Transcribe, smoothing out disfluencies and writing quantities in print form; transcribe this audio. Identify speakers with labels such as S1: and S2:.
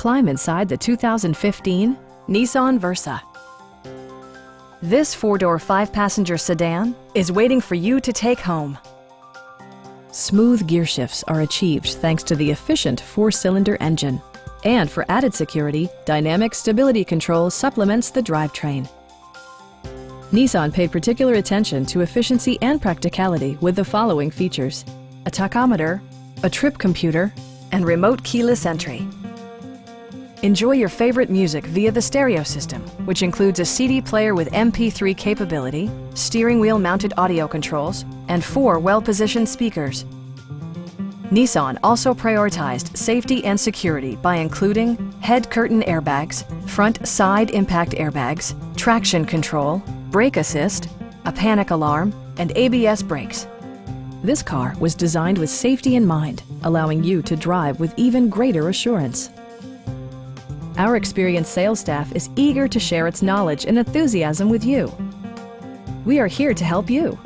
S1: Climb inside the 2015 Nissan Versa. This four-door, five-passenger sedan is waiting for you to take home. Smooth gear shifts are achieved thanks to the efficient four-cylinder engine. And for added security, dynamic stability control supplements the drivetrain. Nissan paid particular attention to efficiency and practicality with the following features: a tachometer, a trip computer, and remote keyless entry. Enjoy your favorite music via the stereo system, which includes a CD player with MP3 capability, steering wheel mounted audio controls, and 4 well-positioned speakers. Nissan also prioritized safety and security by including head curtain airbags, front side impact airbags, traction control, brake assist, a panic alarm, and ABS brakes. This car was designed with safety in mind, allowing you to drive with even greater assurance. Our experienced sales staff is eager to share its knowledge and enthusiasm with you. We are here to help you.